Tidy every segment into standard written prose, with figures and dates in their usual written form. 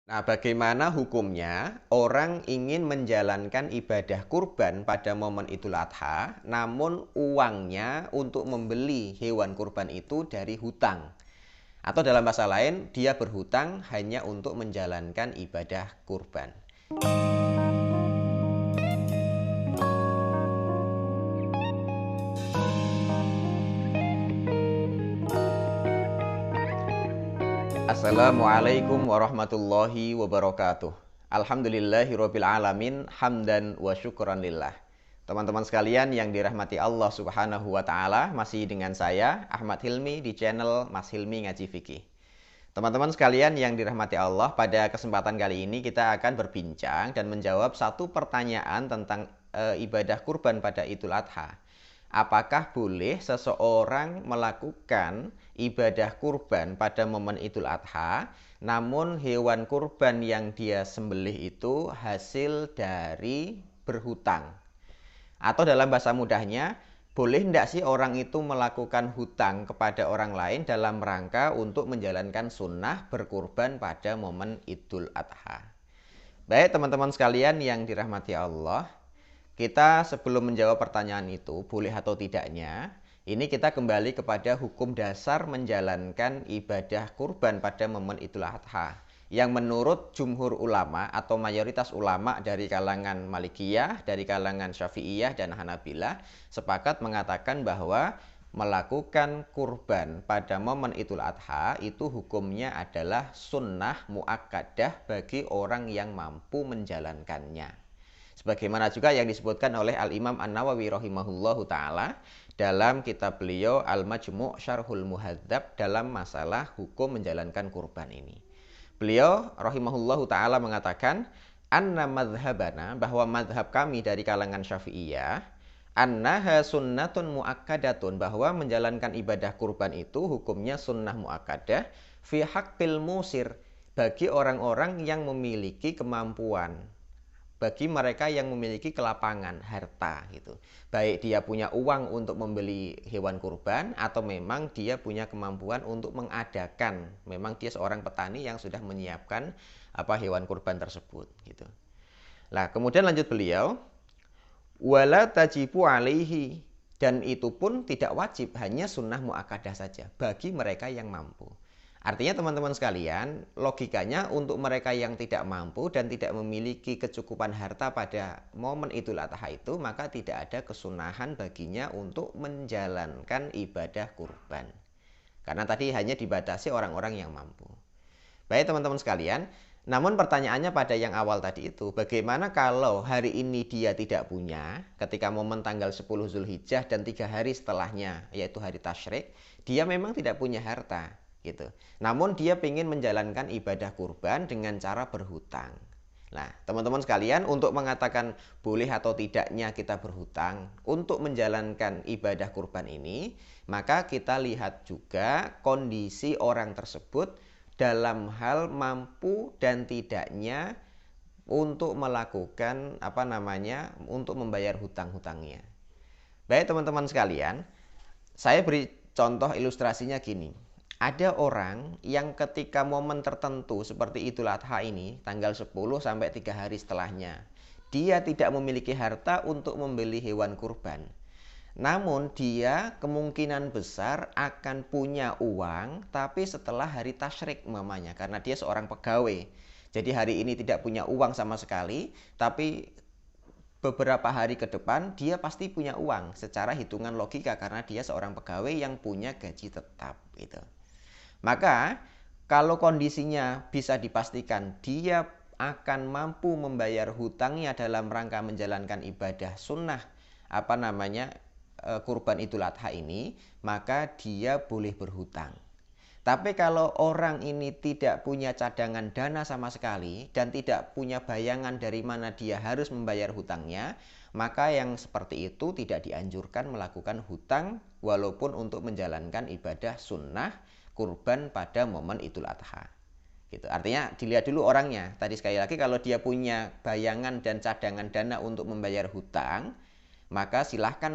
Nah, bagaimana hukumnya orang ingin menjalankan ibadah kurban pada momen Idul Adha, namun uangnya untuk membeli hewan kurban itu dari hutang? Atau dalam bahasa lain, dia berhutang hanya untuk menjalankan ibadah kurban. Assalamualaikum warahmatullahi wabarakatuh. Alhamdulillahirabbil alamin, hamdan wa syukran lillah. Teman-teman sekalian yang dirahmati Allah Subhanahu wa taala, masih dengan saya Ahmad Hilmi di channel Mas Hilmi Ngaji Fikih. Teman-teman sekalian yang dirahmati Allah, pada kesempatan kali ini kita akan berbincang dan menjawab satu pertanyaan tentang ibadah kurban pada Idul Adha. Apakah boleh seseorang melakukan ibadah kurban pada momen Idul Adha, namun hewan kurban yang dia sembelih itu hasil dari berhutang? Atau dalam bahasa mudahnya, boleh tidak sih orang itu melakukan hutang kepada orang lain dalam rangka untuk menjalankan sunnah berkurban pada momen Idul Adha? Baik teman-teman sekalian yang dirahmati Allah, kita sebelum menjawab pertanyaan itu, boleh atau tidaknya, ini kita kembali kepada hukum dasar menjalankan ibadah kurban pada momen Idul Adha. Yang menurut jumhur ulama atau mayoritas ulama dari kalangan Malikiyah, dari kalangan Syafi'iyah dan Hanabilah, sepakat mengatakan bahwa melakukan kurban pada momen Idul Adha itu hukumnya adalah sunnah muakkadah bagi orang yang mampu menjalankannya. Sebagaimana juga yang disebutkan oleh Al-Imam An-Nawawi rahimahullahu ta'ala dalam kitab beliau Al-Majmu' Syarhul Muhadzab dalam masalah hukum menjalankan kurban ini. Beliau rahimahullahu ta'ala mengatakan, anna madhabana, bahwa madhab kami dari kalangan Syafi'iyah, annaha sunnatun muakkadatun, bahwa menjalankan ibadah kurban itu hukumnya sunnah muakkadah fi haqqil musir, bagi orang-orang yang memiliki kemampuan, bagi mereka yang memiliki kelapangan harta gitu. Baik dia punya uang untuk membeli hewan kurban atau memang dia punya kemampuan untuk mengadakan. Memang dia seorang petani yang sudah menyiapkan hewan kurban tersebut gitu. Nah, kemudian lanjut beliau, wala tajibu alaihi, dan itu pun tidak wajib, hanya sunnah muakkadah saja bagi mereka yang mampu. Artinya teman-teman sekalian, logikanya untuk mereka yang tidak mampu dan tidak memiliki kecukupan harta pada momen Idul Adha itu, maka tidak ada kesunahan baginya untuk menjalankan ibadah kurban. Karena tadi hanya dibatasi orang-orang yang mampu. Baik teman-teman sekalian, namun pertanyaannya pada yang awal tadi itu, bagaimana kalau hari ini dia tidak punya, ketika momen tanggal 10 Zulhijjah dan 3 hari setelahnya, yaitu hari Tasyrik, dia memang tidak punya harta gitu. Namun dia ingin menjalankan ibadah kurban dengan cara berhutang. Nah, teman-teman sekalian, untuk mengatakan boleh atau tidaknya kita berhutang untuk menjalankan ibadah kurban ini, maka kita lihat juga kondisi orang tersebut dalam hal mampu dan tidaknya untuk melakukan untuk membayar hutang-hutangnya. Baik teman-teman sekalian, saya beri contoh ilustrasinya gini. Ada orang yang ketika momen tertentu seperti Idul Adha ini, tanggal 10 sampai 3 hari setelahnya, dia tidak memiliki harta untuk membeli hewan kurban. Namun dia kemungkinan besar akan punya uang tapi setelah hari Tasyrik umpamanya, karena dia seorang pegawai. Jadi hari ini tidak punya uang sama sekali, tapi beberapa hari ke depan dia pasti punya uang secara hitungan logika karena dia seorang pegawai yang punya gaji tetap gitu. Maka kalau kondisinya bisa dipastikan dia akan mampu membayar hutangnya dalam rangka menjalankan ibadah sunnah kurban Idul Adha ini, maka dia boleh berhutang. Tapi kalau orang ini tidak punya cadangan dana sama sekali dan tidak punya bayangan dari mana dia harus membayar hutangnya, maka yang seperti itu tidak dianjurkan melakukan hutang walaupun untuk menjalankan ibadah sunnah kurban pada momen Idul Adha. Gitu. Artinya dilihat dulu orangnya. Tadi sekali lagi, kalau dia punya bayangan dan cadangan dana untuk membayar hutang, maka silahkan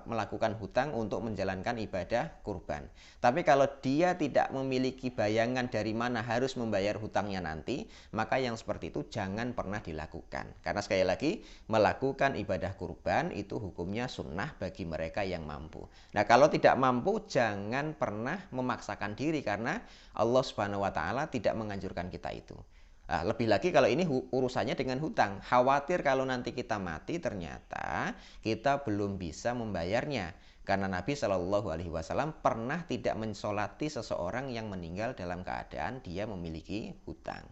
melakukan hutang untuk menjalankan ibadah kurban. Tapi kalau dia tidak memiliki bayangan dari mana harus membayar hutangnya nanti, maka yang seperti itu jangan pernah dilakukan. Karena sekali lagi, melakukan ibadah kurban itu hukumnya sunnah bagi mereka yang mampu. Nah, kalau tidak mampu, jangan pernah memaksakan diri, karena Allah Subhanahu wa Ta'ala tidak menganjurkan kita itu. Nah, lebih lagi kalau ini urusannya dengan hutang. Khawatir kalau nanti kita mati ternyata kita belum bisa membayarnya. Karena Nabi Shallallahu Alaihi Wasallam pernah tidak mensolati seseorang yang meninggal dalam keadaan dia memiliki hutang.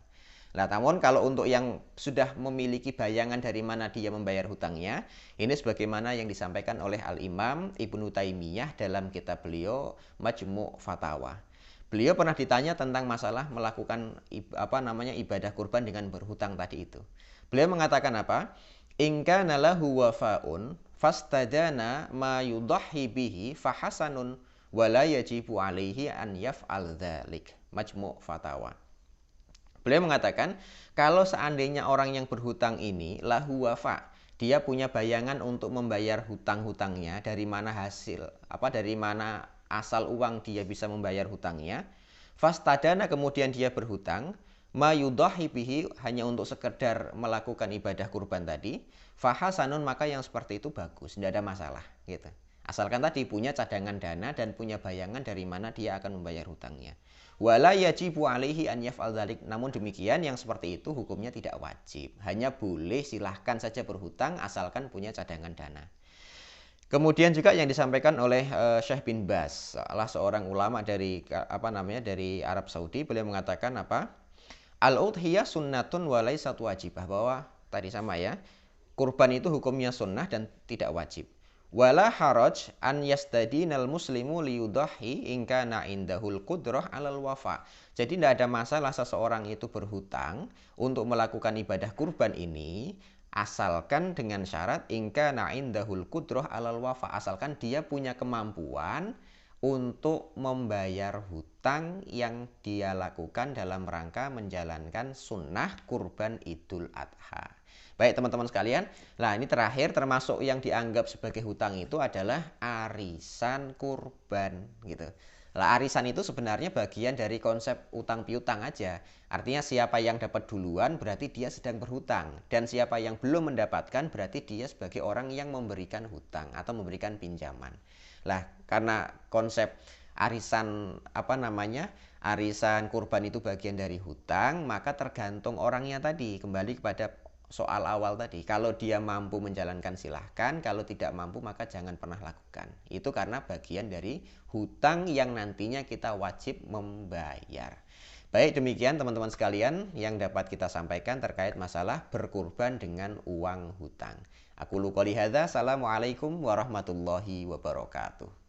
Nah, namun kalau untuk yang sudah memiliki bayangan dari mana dia membayar hutangnya, ini sebagaimana yang disampaikan oleh Al-Imam Ibnu Taimiyah dalam kitab beliau Majmu' Fatawa. Beliau pernah ditanya tentang masalah melakukan ibadah kurban dengan berhutang tadi itu. Beliau mengatakan apa? In kana lahu wafa'un fastadana ma yudahhi bihi fahasanun wa la yajibu alaihi an yaf'al dzalik. Majmu' Fatawa. Beliau mengatakan, kalau seandainya orang yang berhutang ini lahu wafa, dia punya bayangan untuk membayar hutang-hutangnya, dari mana asal uang dia bisa membayar hutangnya. Fastadana, kemudian dia berhutang, mayudahi bihi, hanya untuk sekedar melakukan ibadah kurban tadi, fahasanun, maka yang seperti itu bagus, tidak ada masalah gitu. Asalkan tadi punya cadangan dana dan punya bayangan dari mana dia akan membayar hutangnya. Wala yajibu alaihi an yaf'al dzalik. Namun demikian yang seperti itu hukumnya tidak wajib. Hanya boleh, silahkan saja berhutang asalkan punya cadangan dana. Kemudian juga yang disampaikan oleh Syekh bin Baz, salah seorang ulama dari Arab Saudi, beliau mengatakan Al-udhiyah sunnatun wa laysat wajibah, bahwa tadi sama ya, kurban itu hukumnya sunnah dan tidak wajib. Wala haraj an yastadinal muslimu liyudahi in kana indahul qudrah alal wafa. Jadi tidak ada masalah seseorang itu berhutang untuk melakukan ibadah kurban ini, asalkan dengan syarat in kana indahul qudrah alal wafa, asalkan dia punya kemampuan untuk membayar hutang yang dia lakukan dalam rangka menjalankan sunnah kurban Idul Adha. Baik teman-teman sekalian, nah ini terakhir, termasuk yang dianggap sebagai hutang itu adalah arisan kurban gitu. Lah arisan itu sebenarnya bagian dari konsep utang piutang aja. Artinya siapa yang dapat duluan berarti dia sedang berhutang, dan siapa yang belum mendapatkan berarti dia sebagai orang yang memberikan hutang atau memberikan pinjaman. Lah karena konsep arisan arisan kurban itu bagian dari hutang, maka tergantung orangnya tadi, kembali kepada soal awal tadi. Kalau dia mampu menjalankan silahkan, kalau tidak mampu maka jangan pernah lakukan. Itu karena bagian dari hutang yang nantinya kita wajib membayar. Baik, demikian teman-teman sekalian yang dapat kita sampaikan terkait masalah berkurban dengan uang hutang. Aku qouli hadza, assalamualaikum warahmatullahi wabarakatuh.